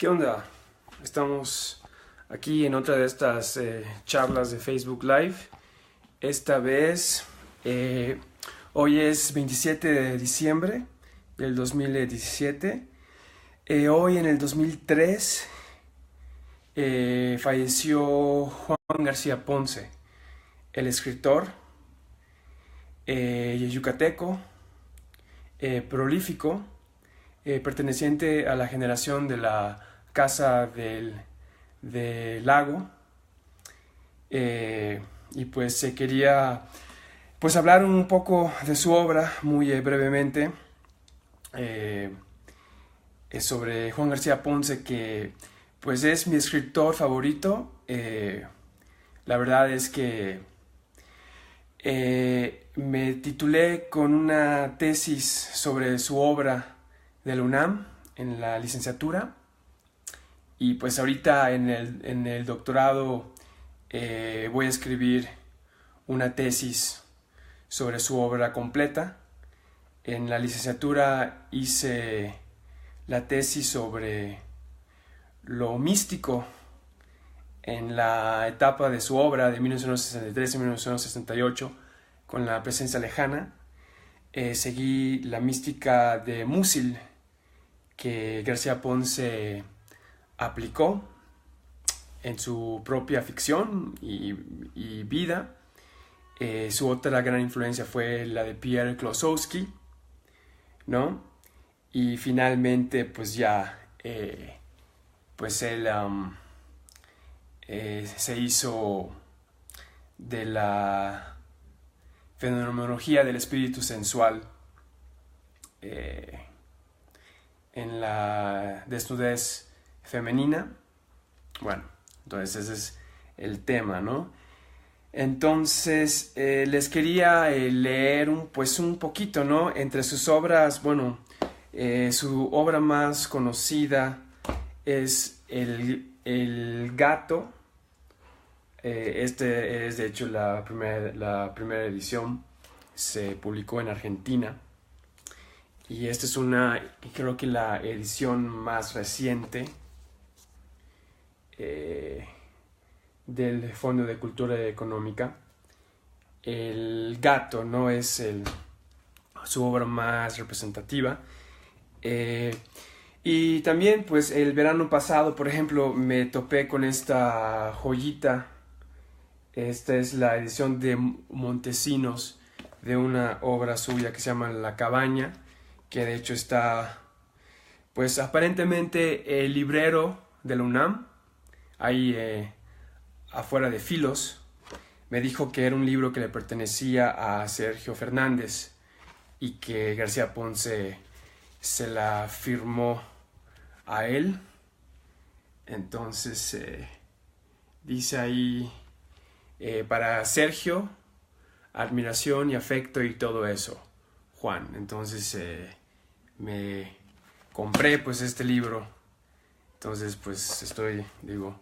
¿Qué onda? Estamos aquí en otra de estas charlas de Facebook Live. Esta vez, hoy es 27 de diciembre del 2017. Hoy en el 2003 falleció Juan García Ponce, el escritor yucateco, prolífico, perteneciente a la generación de la Casa del Lago. Y pues se quería pues hablar un poco de su obra muy brevemente, sobre Juan García Ponce, que pues es mi escritor favorito. La verdad es que me titulé con una tesis sobre su obra de la UNAM en la licenciatura, y pues ahorita en el doctorado voy a escribir una tesis sobre su obra completa. En la licenciatura hice la tesis sobre lo místico en la etapa de su obra de 1963 y 1968 con la presencia lejana. Seguí la mística de Musil que García Ponce aplicó en su propia ficción y vida. Su otra gran influencia fue la de Pierre Klossowski, ¿no? Y finalmente pues ya pues él se hizo de la fenomenología del espíritu sensual en la desnudez femenina. Bueno, entonces ese es el tema, ¿no? Entonces les quería leer un poquito, ¿no? Entre sus obras, bueno, su obra más conocida es El Gato. Este es de hecho la primera edición. Se publicó en Argentina. Y esta es creo que la edición más reciente del Fondo de Cultura Económica. El Gato no es su obra más representativa. Y también pues el verano pasado, por ejemplo, me topé con esta joyita. Esta es la edición de Montesinos de una obra suya que se llama La Cabaña, que de hecho está, pues aparentemente el librero de la UNAM, ahí afuera de Filos, me dijo que era un libro que le pertenecía a Sergio Fernández y que García Ponce se la firmó a él. Entonces dice ahí, para Sergio, admiración y afecto y todo eso, Juan. Entonces me compré pues este libro. Entonces pues estoy, digo,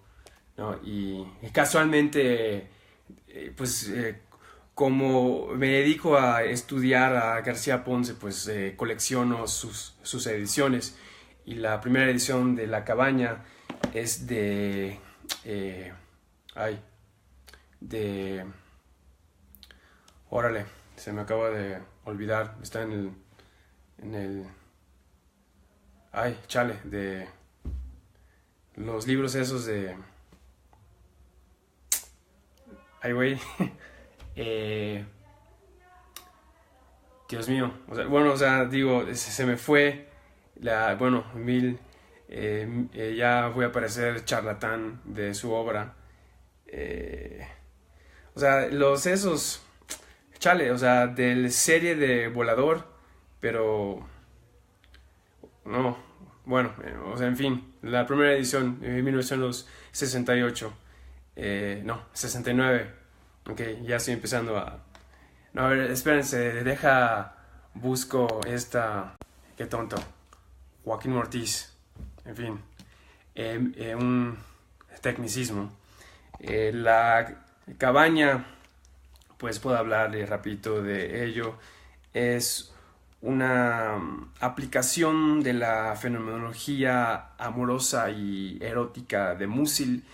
¿no? Y casualmente como me dedico a estudiar a García Ponce, pues colecciono sus ediciones. Y la primera edición de La Cabaña es órale, se me acaba de olvidar, está en el de los libros esos de güey. Dios mío, digo, se me fue ya voy a parecer charlatán de su obra. Del serie de Volador, pero no, bueno, en fin, la primera edición de 1968, 69, ok, ya estoy empezando no, a ver, espérense, busco esta, qué tonto, Joaquín Ortiz, en fin, un tecnicismo. La Cabaña, pues puedo hablarle rapidito de ello. Es una aplicación de la fenomenología amorosa y erótica de Musil,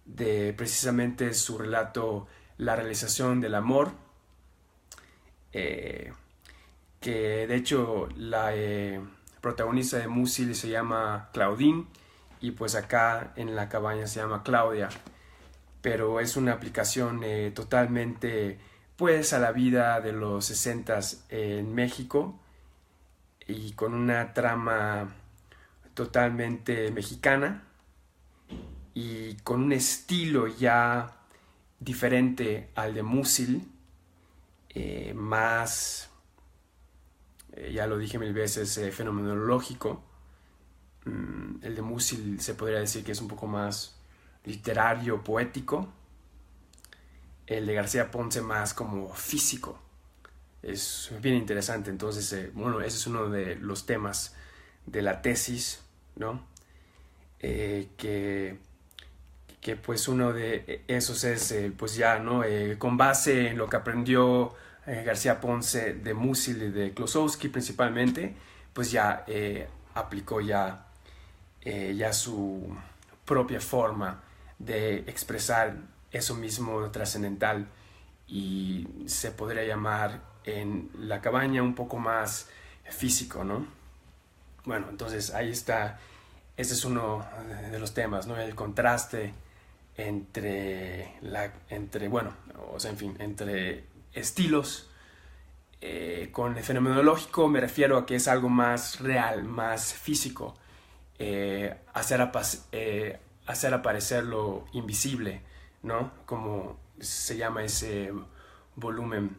de precisamente su relato La realización del amor, que de hecho la protagonista de Musil se llama Claudine, y pues acá en la cabaña se llama Claudia, pero es una aplicación totalmente pues a la vida de los 60s en México, y con una trama totalmente mexicana y con un estilo ya diferente al de Musil, más, ya lo dije mil veces, fenomenológico. El de Musil se podría decir que es un poco más literario, poético. El de García Ponce más como físico. Es bien interesante. Entonces, bueno, ese es uno de los temas de la tesis, ¿no? Que pues uno de esos es, pues ya, ¿no? Con base en lo que aprendió García Ponce de Musil y de Klosowski principalmente, pues ya aplicó ya su propia forma de expresar eso mismo trascendental, y se podría llamar en la cabaña un poco más físico, ¿no? Bueno, entonces ahí está, ese es uno de los temas, ¿no? El contraste entre estilos. Con el fenomenológico me refiero a que es algo más real, más físico, hacer aparecer lo invisible, ¿no? Como se llama ese volumen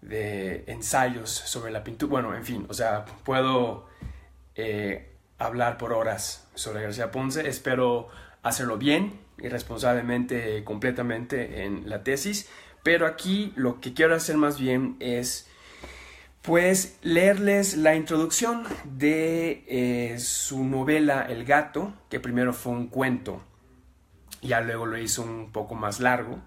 de ensayos sobre la pintura. Bueno, en fin, o sea, puedo hablar por horas sobre García Ponce. Espero hacerlo bien y responsablemente, completamente en la tesis, pero aquí lo que quiero hacer más bien es pues leerles la introducción de su novela El gato, que primero fue un cuento, ya luego lo hizo un poco más largo.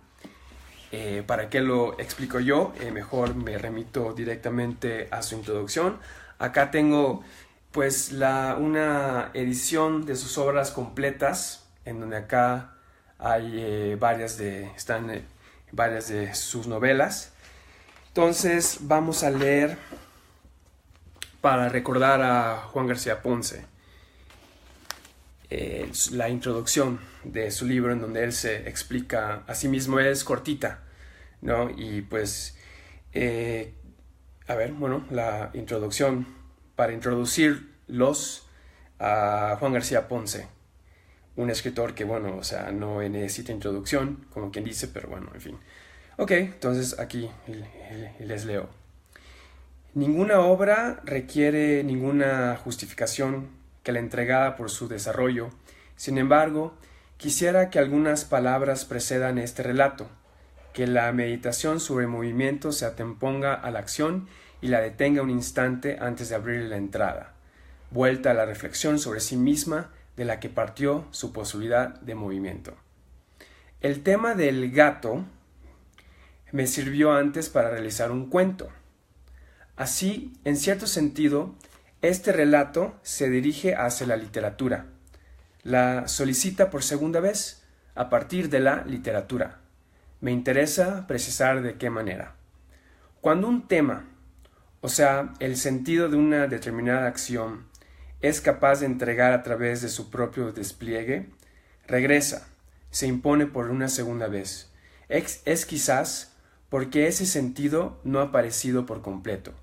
¿Para qué lo explico yo? Mejor me remito directamente a su introducción. Acá tengo pues una edición de sus obras completas, en donde acá hay varias de sus novelas. Entonces vamos a leer para recordar a Juan García Ponce la introducción de su libro, en donde él se explica a sí mismo. Es cortita, ¿no? Y pues, la introducción para introducirlos a Juan García Ponce, un escritor que, bueno, o sea, no necesita introducción, como quien dice, pero bueno, en fin. Ok, entonces aquí les leo. Ninguna obra requiere ninguna justificación que la entregada por su desarrollo. Sin embargo, quisiera que algunas palabras precedan este relato, que la meditación sobre el movimiento se atemponga a la acción y la detenga un instante antes de abrir la entrada, vuelta a la reflexión sobre sí misma, de la que partió su posibilidad de movimiento. El tema del gato me sirvió antes para realizar un cuento. Así, en cierto sentido, este relato se dirige hacia la literatura. La solicita por segunda vez a partir de la literatura. Me interesa precisar de qué manera. Cuando un tema, o sea, el sentido de una determinada acción, es capaz de entregar a través de su propio despliegue, regresa, se impone por una segunda vez. Es quizás porque ese sentido no ha aparecido por completo,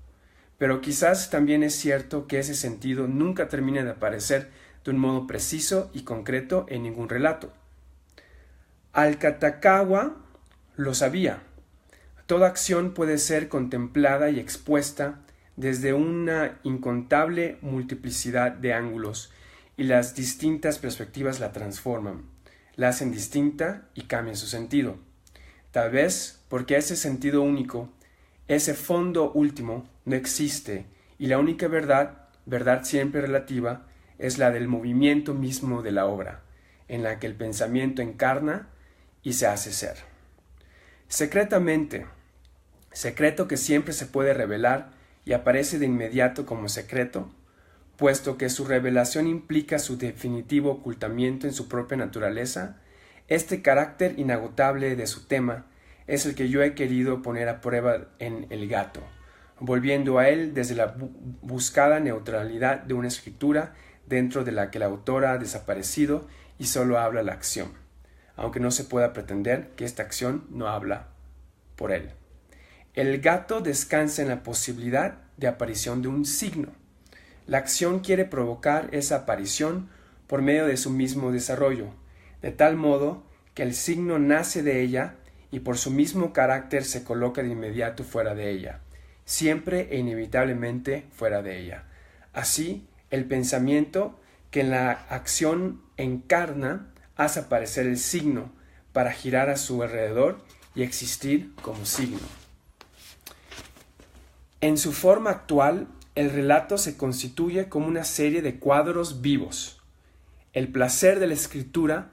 pero quizás también es cierto que ese sentido nunca termina de aparecer de un modo preciso y concreto en ningún relato. Alcatacagua lo sabía. Toda acción puede ser contemplada y expuesta desde una incontable multiplicidad de ángulos, y las distintas perspectivas la transforman, la hacen distinta y cambian su sentido. Tal vez porque ese sentido único, ese fondo último, no existe, y la única verdad siempre relativa, es la del movimiento mismo de la obra, en la que el pensamiento encarna y se hace ser. Secretamente, secreto que siempre se puede revelar y aparece de inmediato como secreto, puesto que su revelación implica su definitivo ocultamiento en su propia naturaleza. Este carácter inagotable de su tema es el que yo he querido poner a prueba en El gato, volviendo a él desde la buscada neutralidad de una escritura dentro de la que la autora ha desaparecido y solo habla la acción, aunque no se pueda pretender que esta acción no habla por él. El gato descansa en la posibilidad de aparición de un signo. La acción quiere provocar esa aparición por medio de su mismo desarrollo, de tal modo que el signo nace de ella y por su mismo carácter se coloca de inmediato fuera de ella, siempre e inevitablemente fuera de ella. Así, el pensamiento que en la acción encarna hace aparecer el signo para girar a su alrededor y existir como signo. En su forma actual, el relato se constituye como una serie de cuadros vivos. El placer de la escritura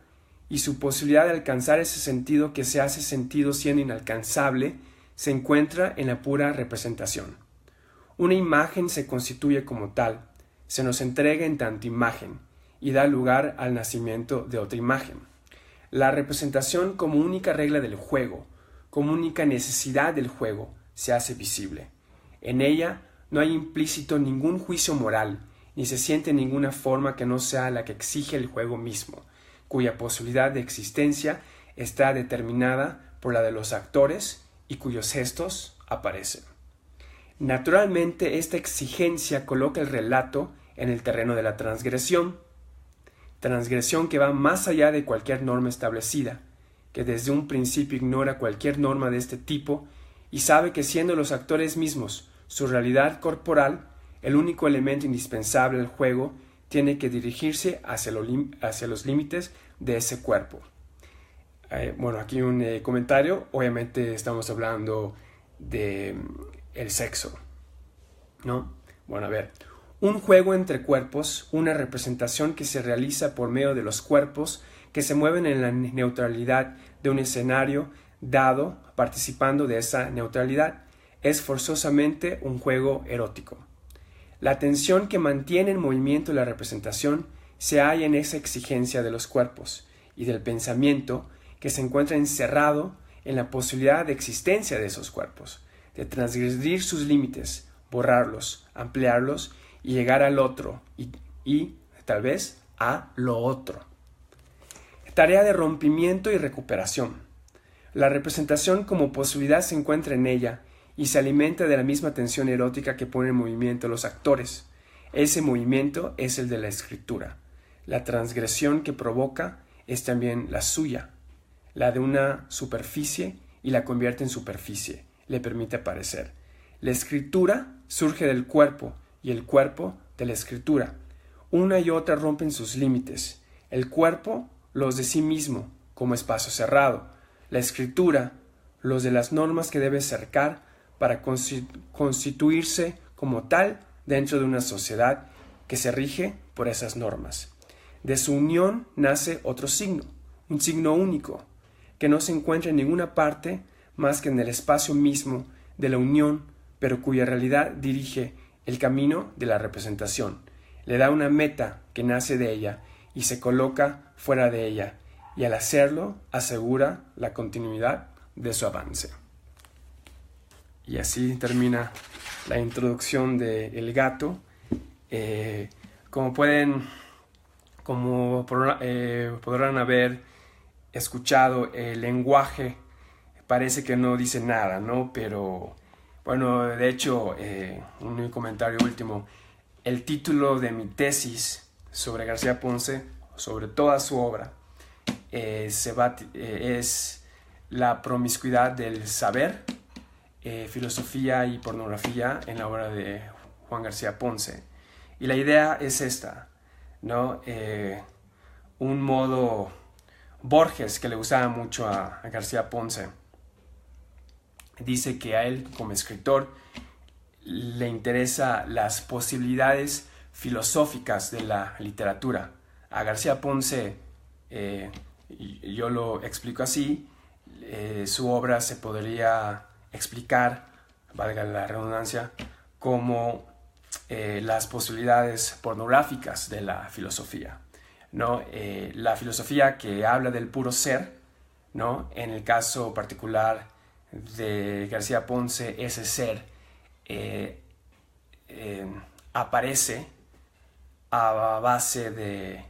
y su posibilidad de alcanzar ese sentido que se hace sentido siendo inalcanzable se encuentra en la pura representación. Una imagen se constituye como tal, se nos entrega en tanto imagen y da lugar al nacimiento de otra imagen. La representación como única regla del juego, como única necesidad del juego, se hace visible. En ella no hay implícito ningún juicio moral, ni se siente ninguna forma que no sea la que exige el juego mismo, cuya posibilidad de existencia está determinada por la de los actores y cuyos gestos aparecen. Naturalmente, esta exigencia coloca el relato en el terreno de la transgresión que va más allá de cualquier norma establecida, que desde un principio ignora cualquier norma de este tipo y sabe que siendo los actores mismos su realidad corporal, el único elemento indispensable al juego tiene que dirigirse hacia los límites de ese cuerpo. Aquí un comentario. Obviamente estamos hablando de el sexo, ¿no? Bueno, a ver. Un juego entre cuerpos, una representación que se realiza por medio de los cuerpos que se mueven en la neutralidad de un escenario dado, participando de esa neutralidad, es forzosamente un juego erótico. La tensión que mantiene en movimiento la representación se halla en esa exigencia de los cuerpos y del pensamiento que se encuentra encerrado en la posibilidad de existencia de esos cuerpos, de transgredir sus límites, borrarlos, ampliarlos y llegar al otro y tal vez a lo otro. Tarea de rompimiento y recuperación. La representación como posibilidad se encuentra en ella y se alimenta de la misma tensión erótica que pone en movimiento los actores. Ese movimiento es el de la escritura. La transgresión que provoca es también la suya, la de una superficie, y la convierte en superficie, le permite aparecer. La escritura surge del cuerpo y el cuerpo de la escritura. Una y otra rompen sus límites. El cuerpo los de sí mismo, como espacio cerrado. La escritura los de las normas que debe cercar para constituirse como tal dentro de una sociedad que se rige por esas normas. De su unión nace otro signo, un signo único, que no se encuentra en ninguna parte más que en el espacio mismo de la unión, pero cuya realidad dirige el camino de la representación, le da una meta que nace de ella y se coloca fuera de ella, y al hacerlo asegura la continuidad de su avance. Y así termina la introducción de El gato. Como podrán haber escuchado, el lenguaje parece que no dice nada, ¿no? Pero, bueno, de hecho, un comentario último. El título de mi tesis sobre García Ponce, sobre toda su obra, es La promiscuidad del saber, filosofía y pornografía en la obra de Juan García Ponce. Y la idea es esta, ¿no? Un modo Borges, que le gustaba mucho a García Ponce, dice que a él como escritor le interesa las posibilidades filosóficas de la literatura. A García Ponce, yo lo explico así, su obra se podría explicar, valga la redundancia, como las posibilidades pornográficas de la filosofía, ¿no? La filosofía que habla del puro ser, ¿no? En el caso particular de García Ponce, ese ser aparece a base de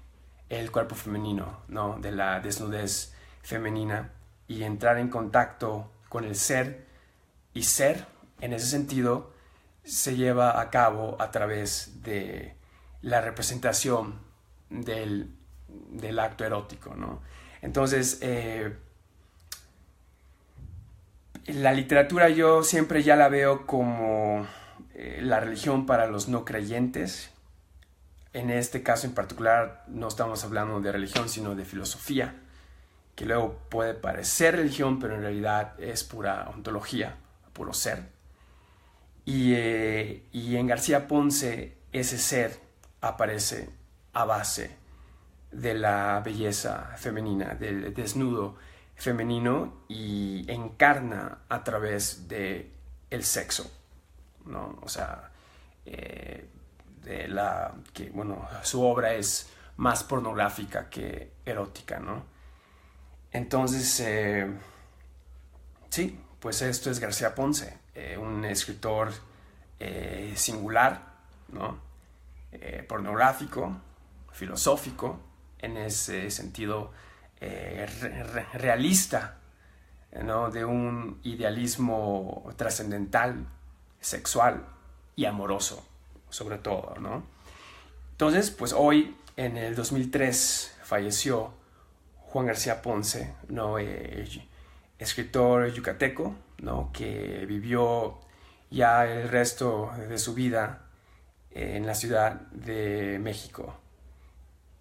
el cuerpo femenino, ¿no? De la desnudez femenina, y entrar en contacto con el ser, y ser en ese sentido se lleva a cabo a través de la representación del acto erótico, ¿no? Entonces, la literatura yo siempre ya la veo como la religión para los no creyentes. En este caso en particular no estamos hablando de religión, sino de filosofía, que luego puede parecer religión, pero en realidad es pura ontología, puro ser. Y en García Ponce ese ser aparece a base de la belleza femenina, del desnudo femenino, y encarna a través de el sexo, ¿no? O sea, su obra es más pornográfica que erótica, ¿no? Entonces, sí, pues esto es García Ponce, un escritor singular, ¿no? Pornográfico, filosófico, en ese sentido realista, ¿no? De un idealismo trascendental, sexual y amoroso, sobre todo, ¿no? Entonces, pues hoy, en el 2003, falleció Juan García Ponce, ¿no? Escritor yucateco, ¿no? Que vivió ya el resto de su vida en la Ciudad de México.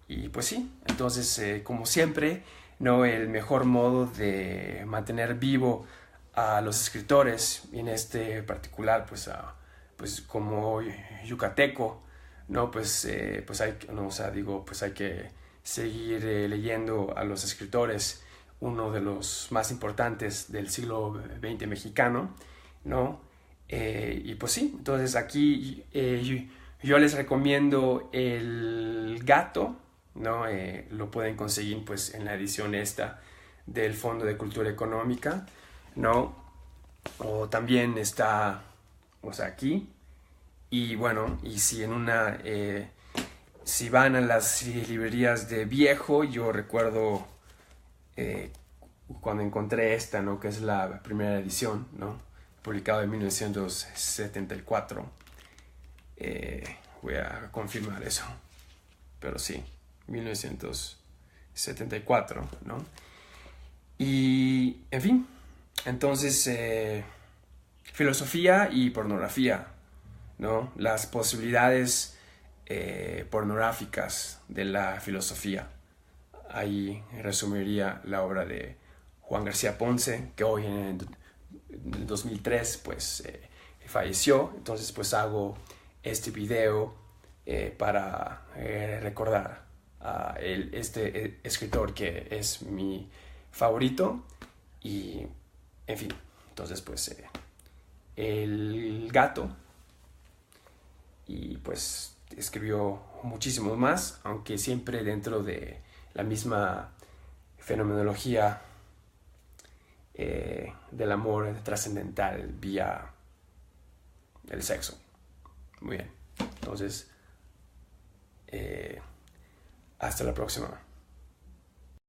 Y pues sí, entonces, como siempre, ¿no? El mejor modo de mantener vivo a los escritores, y en este particular, pues como yucateco, ¿no? Pues hay, no, o sea, digo, pues hay que seguir leyendo a los escritores, uno de los más importantes del siglo XX mexicano, ¿no? Y pues sí, entonces aquí yo les recomiendo El Gato, ¿no? Lo pueden conseguir pues en la edición esta del Fondo de Cultura Económica, ¿no? O también está, o sea, aquí. Y bueno, y si si van a las librerías de viejo, yo recuerdo cuando encontré esta, ¿no? Que es la primera edición, ¿no? Publicado en 1974. Voy a confirmar eso, pero sí, 1974, ¿no? Y, en fin, entonces, filosofía y pornografía, ¿no? Las posibilidades pornográficas de la filosofía. Ahí resumiría la obra de Juan García Ponce, que hoy en el 2003 pues falleció. Entonces pues hago este video para recordar a este escritor que es mi favorito. Y en fin, entonces pues El Gato, y pues escribió muchísimos más, aunque siempre dentro de la misma fenomenología del amor trascendental vía el sexo. Muy bien, entonces hasta la próxima.